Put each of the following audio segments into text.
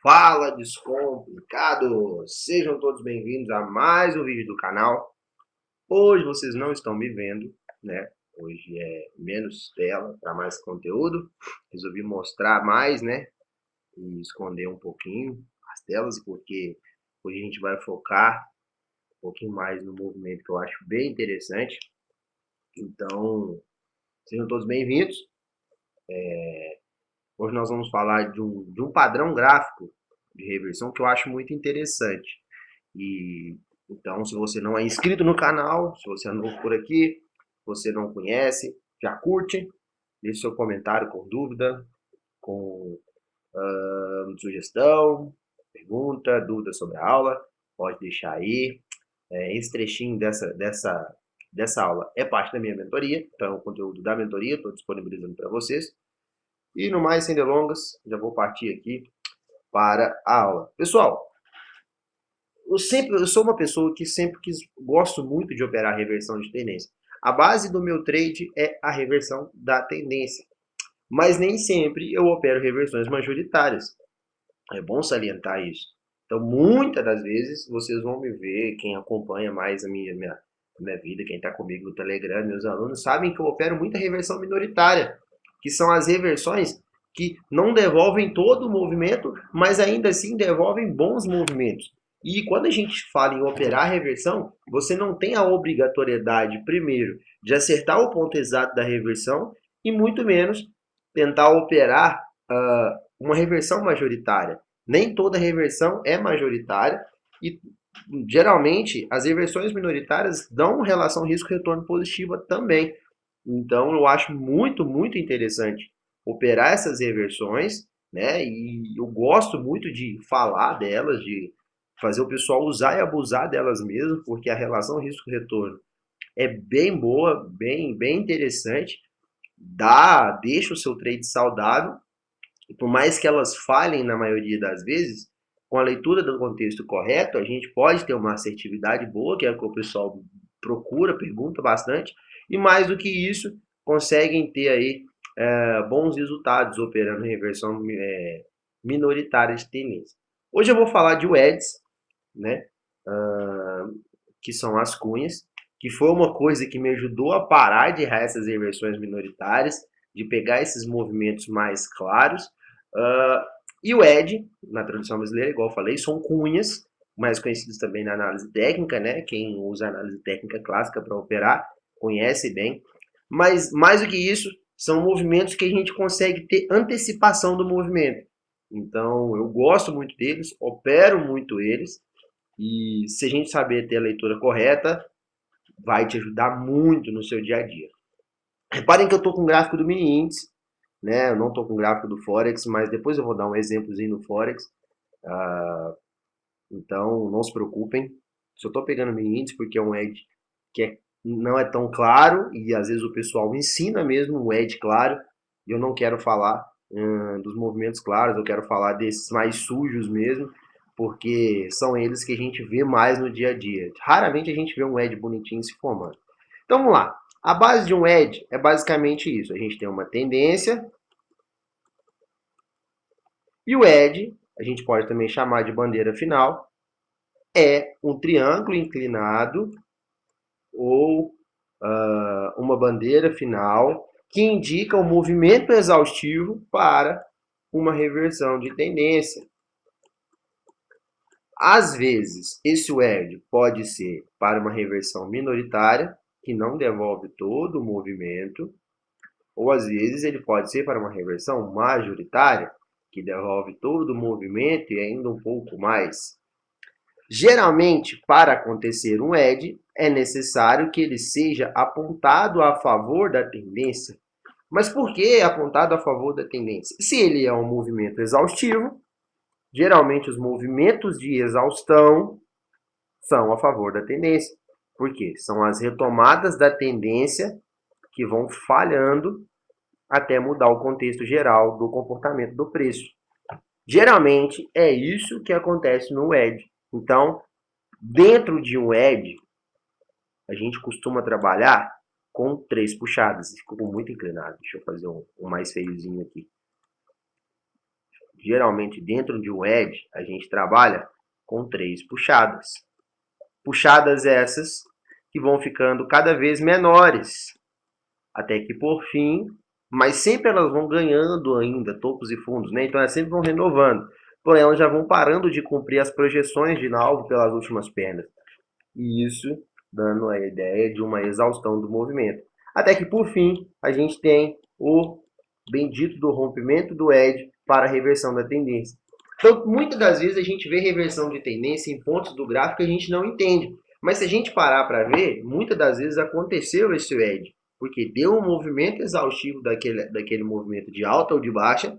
Fala, descomplicados! Sejam todos bem-vindos a mais um vídeo do canal. Hoje vocês não estão me vendo, né? Hoje é menos tela para mais conteúdo. Resolvi mostrar mais, né? E esconder um pouquinho as telas, porque hoje a gente vai focar um pouquinho mais no movimento que eu acho bem interessante. Então, sejam todos bem-vindos. Hoje nós vamos falar de um padrão gráfico de reversão que eu acho muito interessante. E então, se você não é inscrito no canal, se você é novo por aqui, você não conhece, já curte, deixe seu comentário com dúvida, com sugestão, pergunta, dúvida sobre a aula, pode deixar aí. Esse trechinho dessa aula é parte da minha mentoria, então é o conteúdo da mentoria, estou disponibilizando para vocês. E no mais, sem delongas, já vou partir aqui para a aula. Pessoal, eu sou uma pessoa que gosto muito de operar reversão de tendência. A base do meu trade é a reversão da tendência, mas nem sempre eu opero reversões majoritárias. É bom salientar isso. Então, muitas das vezes, vocês vão me ver, quem acompanha mais a minha vida, quem está comigo no Telegram, meus alunos, sabem que eu opero muita reversão minoritária, que são as reversões que não devolvem todo o movimento, mas ainda assim devolvem bons movimentos. E quando a gente fala em operar reversão, você não tem a obrigatoriedade, primeiro, de acertar o ponto exato da reversão e muito menos tentar operar uma reversão majoritária. Nem toda reversão é majoritária e geralmente as reversões minoritárias dão relação risco-retorno positiva também. Então eu acho muito interessante operar essas reversões, né? E eu gosto muito de falar delas, de fazer o pessoal usar e abusar delas mesmo, porque a relação risco-retorno é bem boa, bem interessante, deixa o seu trade saudável, e por mais que elas falhem na maioria das vezes, com a leitura do contexto correto, a gente pode ter uma assertividade boa, que é o que o pessoal procura, pergunta bastante, e mais do que isso, conseguem ter aí bons resultados operando reversão minoritária de tendência. Hoje eu vou falar de WEDs, né, que são as cunhas, que foi uma coisa que me ajudou a parar de errar essas reversões minoritárias, de pegar esses movimentos mais claros. E o ED, na tradução brasileira, igual eu falei, são cunhas, mais conhecidos também na análise técnica, né? Quem usa análise técnica clássica para operar conhece bem. Mas mais do que isso, são movimentos que a gente consegue ter antecipação do movimento. Então, eu gosto muito deles, opero muito eles, e se a gente saber ter a leitura correta, vai te ajudar muito no seu dia a dia. Reparem que eu estou com o gráfico do mini índice, né? Eu não estou com o gráfico do Forex, mas depois eu vou dar um exemplozinho no Forex. Então, não se preocupem. Só estou pegando o mini índice porque é um edge que não é tão claro e às vezes o pessoal ensina mesmo um edge claro. E eu não quero falar dos movimentos claros, eu quero falar desses mais sujos mesmo, porque são eles que a gente vê mais no dia a dia. Raramente a gente vê um edge bonitinho se formando. Então vamos lá. A base de um edge é basicamente isso. A gente tem uma tendência e o edge, a gente pode também chamar de bandeira final, é um triângulo inclinado ou uma bandeira final que indica o movimento exaustivo para uma reversão de tendência. Às vezes, esse WERD pode ser para uma reversão minoritária, que não devolve todo o movimento, ou às vezes ele pode ser para uma reversão majoritária, que devolve todo o movimento e ainda um pouco mais. Geralmente, para acontecer um ED, é necessário que ele seja apontado a favor da tendência. Mas por que apontado a favor da tendência? Se ele é um movimento exaustivo, geralmente os movimentos de exaustão são a favor da tendência. Por quê? São as retomadas da tendência que vão falhando até mudar o contexto geral do comportamento do preço. Geralmente é isso que acontece no ED. Então, dentro de um ED, a gente costuma trabalhar com 3 puxadas. Ficou muito inclinado. Deixa eu fazer um mais feiozinho aqui. geralmente dentro de um edge, a gente trabalha com 3 puxadas. Puxadas essas que vão ficando cada vez menores, até que por fim, mas sempre elas vão ganhando ainda topos e fundos, né? Então elas sempre vão renovando. Porém, elas já vão parando de cumprir as projeções de alvo pelas últimas pernas. E isso dando a ideia de uma exaustão do movimento. Até que por fim, a gente tem o bendito do rompimento do edge para a reversão da tendência. Então, muitas das vezes a gente vê reversão de tendência em pontos do gráfico que a gente não entende. Mas se a gente parar para ver, muitas das vezes aconteceu esse edge, porque deu um movimento exaustivo daquele movimento de alta ou de baixa,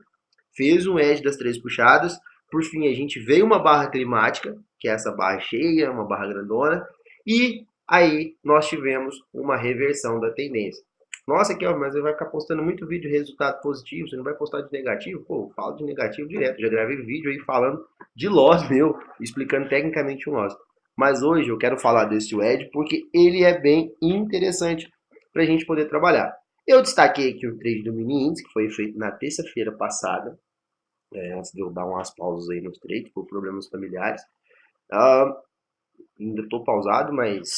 fez um edge das 3 puxadas, por fim a gente veio uma barra climática, que é essa barra cheia, uma barra grandona, e aí nós tivemos uma reversão da tendência. Nossa, Kelvin, mas você vai ficar postando muito vídeo de resultado positivo, você não vai postar de negativo? Pô, eu falo de negativo direto, já gravei vídeo aí falando de loss meu, explicando tecnicamente um loss. Mas hoje eu quero falar desse wedge porque ele é bem interessante para a gente poder trabalhar. Eu destaquei aqui o trade do mini índice, que foi feito na terça-feira passada, antes de eu dar umas pausas aí nos trades, por problemas familiares. Ainda estou pausado, mas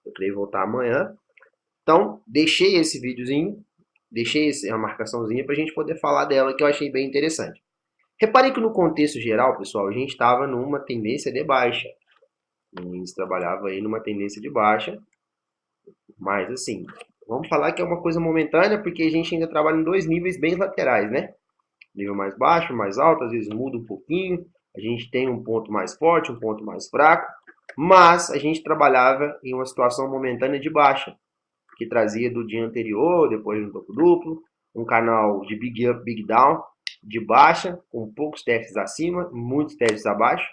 eu creio voltar amanhã. Então, deixei esse videozinho, deixei a marcaçãozinha para a gente poder falar dela, que eu achei bem interessante. Reparem que no contexto geral, pessoal, a gente estava numa tendência de baixa. O índice trabalhava aí numa tendência de baixa, mas assim, vamos falar que é uma coisa momentânea, porque a gente ainda trabalha em 2 níveis bem laterais, né? Nível mais baixo, mais alto, às vezes muda um pouquinho, a gente tem um ponto mais forte, um ponto mais fraco, mas a gente trabalhava em uma situação momentânea de baixa, que trazia do dia anterior, depois de um topo duplo, um canal de Big Up, Big Down, de baixa, com poucos testes acima, muitos testes abaixo,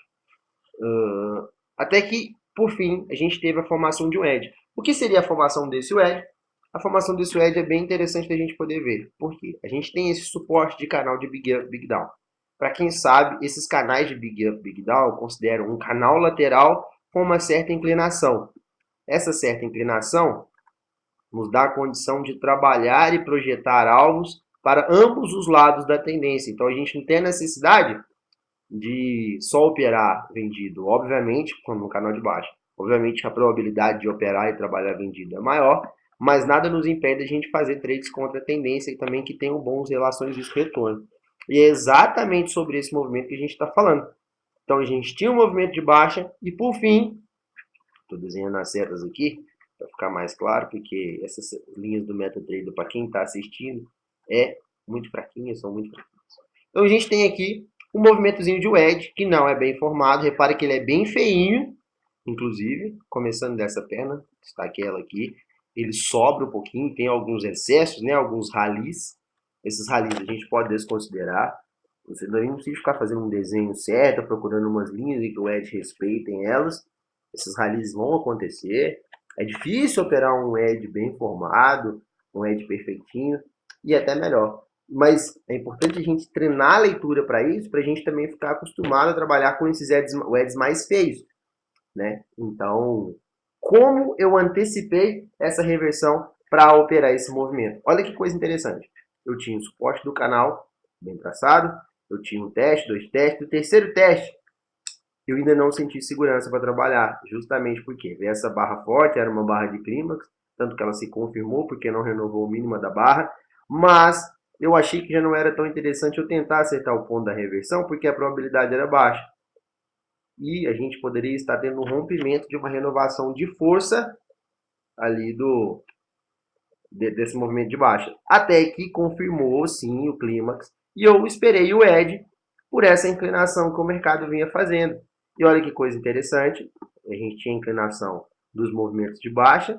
até que, por fim, a gente teve a formação de um edge. O que seria a formação desse edge? A formação desse edge é bem interessante da gente poder ver. Por quê? A gente tem esse suporte de canal de Big Up, Big Down. Para quem sabe, esses canais de Big Up, Big Down consideram um canal lateral com uma certa inclinação. Essa certa inclinação nos dá a condição de trabalhar e projetar alvos para ambos os lados da tendência. Então, a gente não tem a necessidade de só operar vendido, obviamente, como no canal de baixo. Obviamente, a probabilidade de operar e trabalhar vendido é maior, mas nada nos impede a gente fazer trades contra a tendência e também que tenham bons relações risco-retorno. E é exatamente sobre esse movimento que a gente está falando. Então, a gente tinha um movimento de baixa e, por fim, estou desenhando as setas aqui, para ficar mais claro, porque essas linhas do MetaTrader, para quem está assistindo, é muito fraquinhas, são muito fraquinhas. Então a gente tem aqui um movimentozinho de wedge, que não é bem formado, repare que ele é bem feinho, inclusive, começando dessa perna, destaquei ela aqui, ele sobra um pouquinho, tem alguns excessos, né, alguns ralis, esses ralis a gente pode desconsiderar, você não precisa ficar fazendo um desenho certo, procurando umas linhas e que o wedge respeitem elas, esses ralis vão acontecer. É difícil operar um edge bem formado, um edge perfeitinho, e até melhor. Mas é importante a gente treinar a leitura para isso, para a gente também ficar acostumado a trabalhar com esses edges mais feios, né? Então, como eu antecipei essa reversão para operar esse movimento? Olha que coisa interessante. Eu tinha o suporte do canal bem traçado, eu tinha um teste, 2 testes, o terceiro teste eu ainda não senti segurança para trabalhar, justamente porque veio essa barra forte, era uma barra de clímax, tanto que ela se confirmou porque não renovou o mínimo da barra, mas eu achei que já não era tão interessante eu tentar acertar o ponto da reversão, porque a probabilidade era baixa. E a gente poderia estar tendo um rompimento de uma renovação de força ali desse movimento de baixa. Até que confirmou sim o clímax, e eu esperei o edge por essa inclinação que o mercado vinha fazendo. E olha que coisa interessante, a gente tinha inclinação dos movimentos de baixa,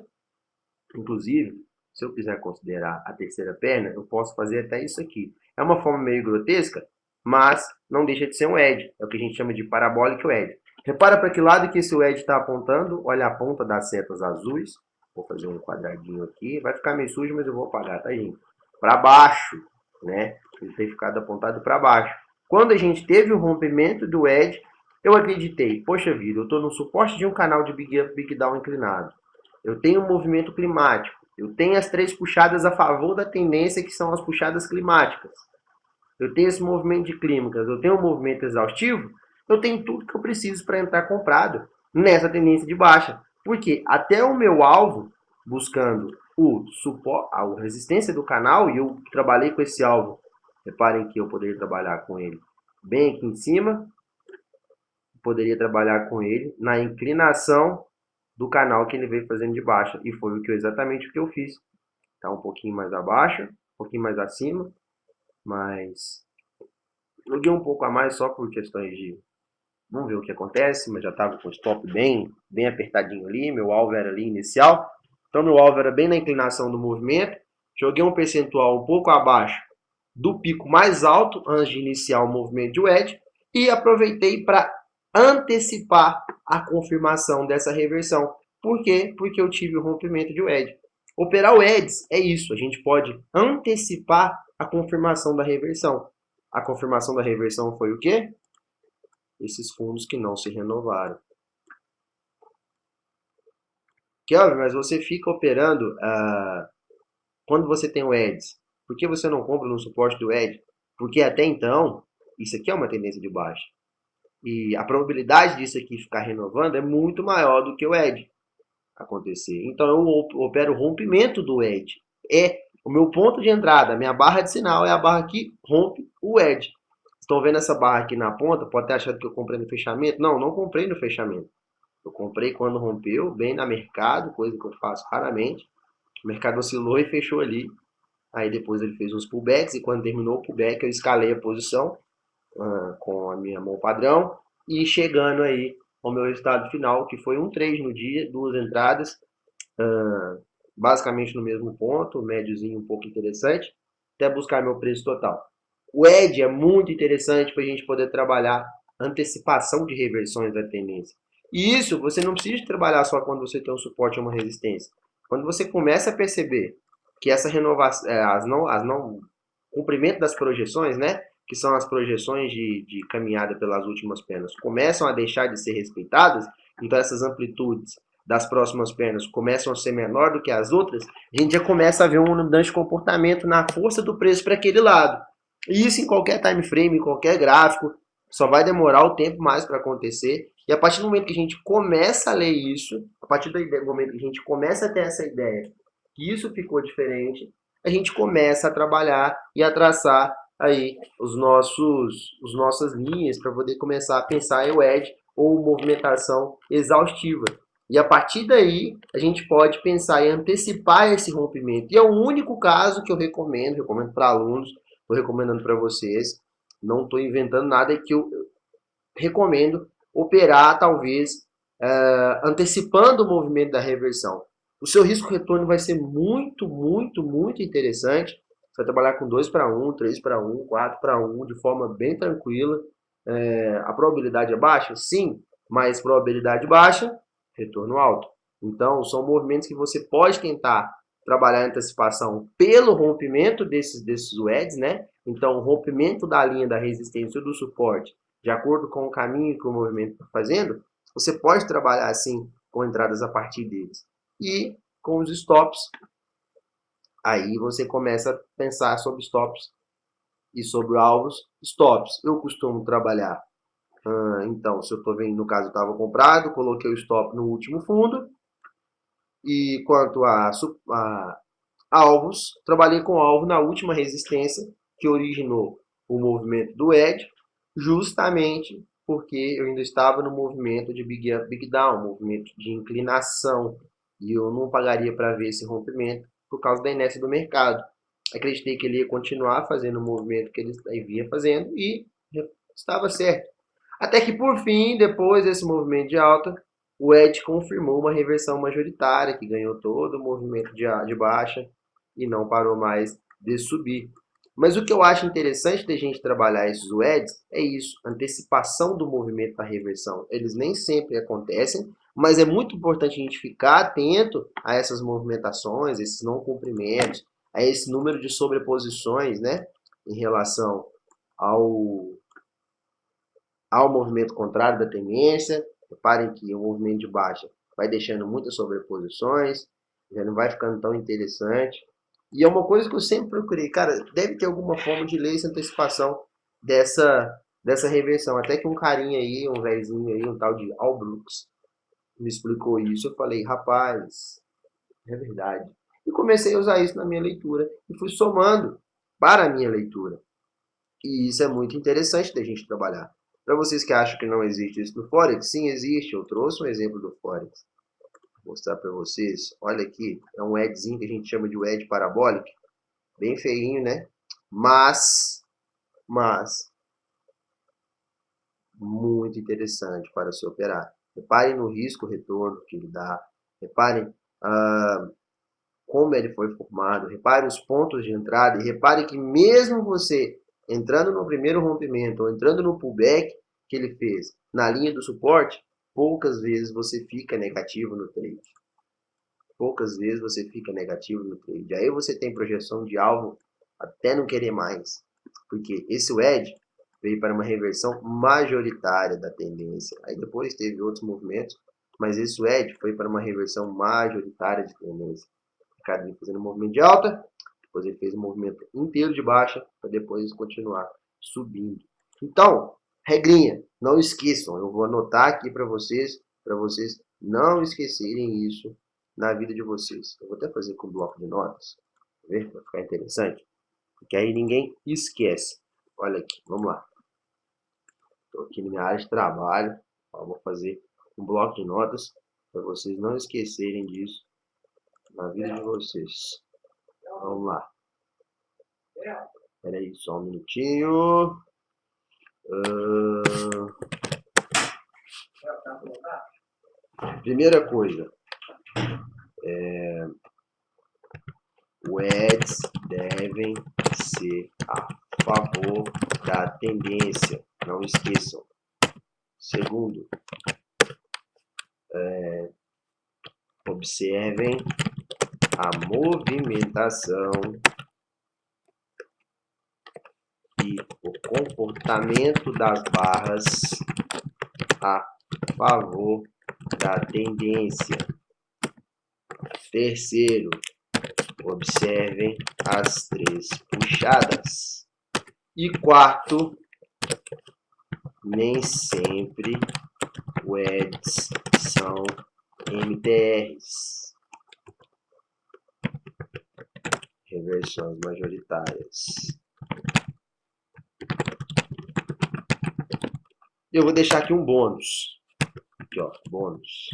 inclusive, se eu quiser considerar a terceira perna, eu posso fazer até isso aqui. É uma forma meio grotesca, mas não deixa de ser um edge, é o que a gente chama de parabolic wedge. Repara para que lado que esse wedge está apontando, olha a ponta das setas azuis, vou fazer um quadradinho aqui, vai ficar meio sujo, mas eu vou apagar, tá, gente? Para baixo, né? Ele tem ficado apontado para baixo. Quando a gente teve o rompimento do wedge, eu acreditei, poxa vida, eu estou no suporte de um canal de Big Up, Big Down inclinado. Eu tenho um movimento climático. Eu tenho as 3 puxadas a favor da tendência, que são as puxadas climáticas. eu tenho esse movimento de clínicas, eu tenho um movimento exaustivo, eu tenho tudo que eu preciso para entrar comprado nessa tendência de baixa. Porque até o meu alvo, buscando o suporte, a resistência do canal, e eu trabalhei com esse alvo, reparem que eu poderia trabalhar com ele bem aqui em cima, poderia trabalhar com ele na inclinação do canal que ele veio fazendo de baixa, e foi exatamente o que eu fiz. Tá um pouquinho mais abaixo, um pouquinho mais acima, mas joguei um pouco a mais só por questões de vamos ver o que acontece, mas já estava com o stop bem apertadinho ali, meu alvo era ali inicial, então meu alvo era bem na inclinação do movimento, joguei um percentual um pouco abaixo do pico mais alto antes de iniciar o movimento de wedge e aproveitei para antecipar a confirmação dessa reversão. Por quê? Porque eu tive o rompimento de wedge. Operar o wedge é isso, a gente pode antecipar a confirmação da reversão. A confirmação da reversão foi o quê? Esses fundos que não se renovaram. Kelvin, mas você fica operando quando você tem o EDS. Por que você não compra no suporte do ED? Porque até então, isso aqui é uma tendência de baixa. E a probabilidade disso aqui ficar renovando é muito maior do que o ED acontecer. Então eu opero o rompimento do ED. É o meu ponto de entrada, a minha barra de sinal é a barra que rompe o ED. Estão vendo essa barra aqui na ponta? Pode ter achado que eu comprei no fechamento. Não, não comprei no fechamento. Eu comprei quando rompeu, bem na mercado, coisa que eu faço raramente. O mercado oscilou e fechou ali. Aí depois ele fez uns pullbacks e quando terminou o pullback eu escalei a posição com a minha mão padrão e chegando aí ao meu resultado final, que foi um trade no dia, duas entradas, basicamente no mesmo ponto, médiozinho um pouco interessante, até buscar meu preço total. O ED é muito interessante para a gente poder trabalhar antecipação de reversões da tendência. E isso você não precisa trabalhar só quando você tem um suporte ou uma resistência. Quando você começa a perceber que essa renovação, cumprimento das projeções, né, que são as projeções de caminhada pelas últimas pernas, começam a deixar de ser respeitadas, então essas amplitudes das próximas pernas começam a ser menor do que as outras, a gente já começa a ver uma mudança de comportamento na força do preço para aquele lado. E isso em qualquer time frame, em qualquer gráfico, só vai demorar o tempo mais para acontecer. E a partir do momento que a gente começa a ler isso, a partir do momento que a gente começa a ter essa ideia que isso ficou diferente, a gente começa a trabalhar e a traçar aí os nossas linhas para poder começar a pensar em wedge ou movimentação exaustiva. E a partir daí, a gente pode pensar em antecipar esse rompimento. E é o único caso que eu recomendo para alunos, estou recomendando para vocês, não estou inventando nada, é que eu recomendo operar, talvez, antecipando o movimento da reversão. O seu risco-retorno vai ser muito interessante. Você vai trabalhar com 2 para 1, 3 para 1, 4 para 1, de forma bem tranquila. A probabilidade é baixa? Sim, mas probabilidade baixa, retorno alto. Então, são movimentos que você pode tentar trabalhar em antecipação pelo rompimento desses wedges, né? Então, o rompimento da linha da resistência ou do suporte, de acordo com o caminho que o movimento está fazendo, você pode trabalhar assim com entradas a partir deles. E com os stops, aí você começa a pensar sobre stops e sobre alvos. Stops, eu costumo trabalhar. Então, se eu estou vendo, no caso, eu estava comprado, coloquei o stop no último fundo. E quanto a alvos, trabalhei com alvo na última resistência que originou o movimento do ED, justamente porque eu ainda estava no movimento de Big Up, Big Down, movimento de inclinação, e eu não pagaria para ver esse rompimento por causa da inércia do mercado. Acreditei que ele ia continuar fazendo o movimento que ele vinha fazendo e estava certo. Até que por fim, depois desse movimento de alta, o ED confirmou uma reversão majoritária que ganhou todo o movimento de baixa e não parou mais de subir. Mas o que eu acho interessante da gente trabalhar esses WEDs é isso, antecipação do movimento da reversão. Eles nem sempre acontecem, mas é muito importante a gente ficar atento a essas movimentações, esses não cumprimentos, a esse número de sobreposições, né, em relação ao movimento contrário da tendência. Reparem que o movimento de baixa vai deixando muitas sobreposições, já não vai ficando tão interessante. E é uma coisa que eu sempre procurei. Cara, deve ter alguma forma de ler essa antecipação dessa reversão. Até que um carinha aí, um velhinho aí, um tal de Al Brooks, me explicou isso. Eu falei, rapaz, é verdade. E comecei a usar isso na minha leitura. E fui somando para a minha leitura. E isso é muito interessante da gente trabalhar. Para vocês que acham que não existe isso no Forex, sim, existe. Eu trouxe um exemplo do Forex. Vou mostrar para vocês. Olha aqui, é um edzinho que a gente chama de edge parabólico. Bem feinho, né? Mas, muito interessante para se operar. Reparem no risco-retorno que ele dá. Reparem como ele foi formado. Reparem os pontos de entrada. E reparem que mesmo você entrando no primeiro rompimento ou entrando no pullback que ele fez na linha do suporte, poucas vezes você fica negativo no trade. Poucas vezes você fica negativo no trade. Aí você tem projeção de alvo até não querer mais. Porque esse wedge veio para uma reversão majoritária da tendência. Aí depois teve outros movimentos, mas esse wedge foi para uma reversão majoritária de tendência. O mercado vem fazendo um movimento de alta, depois ele fez um movimento inteiro de baixa, para depois continuar subindo. Então, regrinha, não esqueçam, eu vou anotar aqui para vocês não esquecerem isso na vida de vocês. Eu vou até fazer com um bloco de notas, ver? Vai ficar interessante, porque aí ninguém esquece. Olha aqui, vamos lá. Estou aqui na minha área de trabalho, vou fazer um bloco de notas para vocês não esquecerem disso na vida de vocês. Vamos lá. Espera aí, só um minutinho. Primeira coisa, Weds devem ser a favor da tendência, não esqueçam. Segundo, observem a movimentação e o comportamento das barras a favor da tendência. Terceiro, observem as 3 puxadas. E quarto, nem sempre WEDs são MTRs, reversões majoritárias. Eu vou deixar aqui um bônus. Aqui, ó, bônus.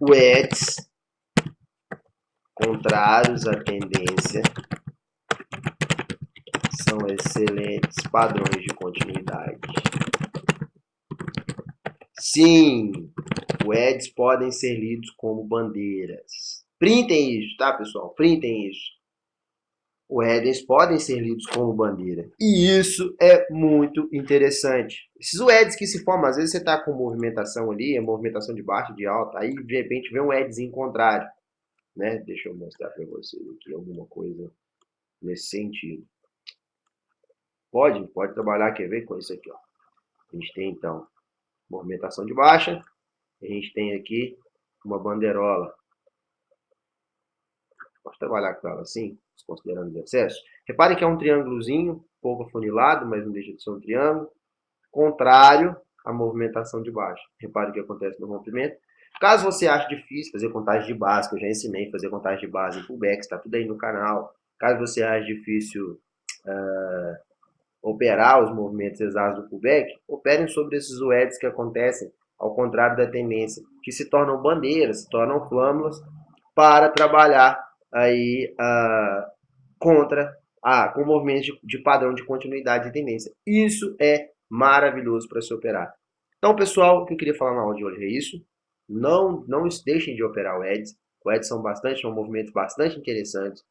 WEDs contrários à tendência são excelentes padrões de continuidade. Sim, WEDs podem ser lidos como bandeiras. Printem isso, tá, pessoal? Printem isso. WEDs podem ser lidos como bandeira. E isso é muito interessante. Esses WEDs que se formam, às vezes você está com movimentação ali, movimentação de baixa, de alta, aí de repente vem um WEDzinho contrário. Né? Deixa eu mostrar para vocês aqui alguma coisa nesse sentido. Pode trabalhar, quer ver com isso aqui, ó. A gente tem então movimentação de baixa, a gente tem aqui uma bandeirola. Pode trabalhar com ela assim, considerando os excessos. Reparem que é um triângulozinho, pouco afunilado, mas não deixa de ser um triângulo, contrário à movimentação de baixa. Reparem o que acontece no rompimento. Caso você ache difícil fazer contagem de base, que eu já ensinei a fazer contagem de base em pullback, está tudo aí no canal. Caso você ache difícil operar os movimentos exatos do pullback, operem sobre esses WEDs que acontecem ao contrário da tendência, que se tornam bandeiras, se tornam flâmulas para trabalhar aí com movimentos de padrão de continuidade de tendência. Isso é maravilhoso para se operar. Então, pessoal, o que eu queria falar na aula de hoje é isso. Não deixem de operar o EDs. O EDs são movimentos bastante interessantes.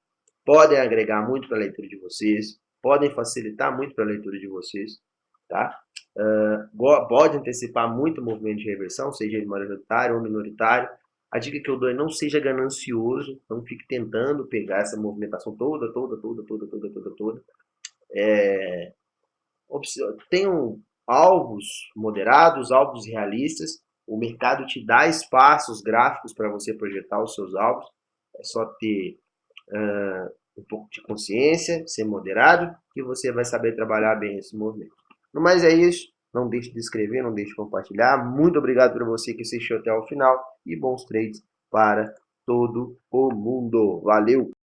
Podem agregar muito para a leitura de vocês. Podem facilitar muito para a leitura de vocês. Tá? Pode antecipar muito o movimento de reversão, seja ele majoritário ou minoritário. A dica que eu dou é não seja ganancioso, não fique tentando pegar essa movimentação toda. Tenham alvos moderados, alvos realistas. O mercado te dá espaços gráficos para você projetar os seus alvos. É só ter um pouco de consciência, ser moderado, que você vai saber trabalhar bem esse movimento. No mais é isso. Não deixe de inscrever, não deixe de compartilhar. Muito obrigado para você que assistiu até o final e bons trades para todo o mundo. Valeu!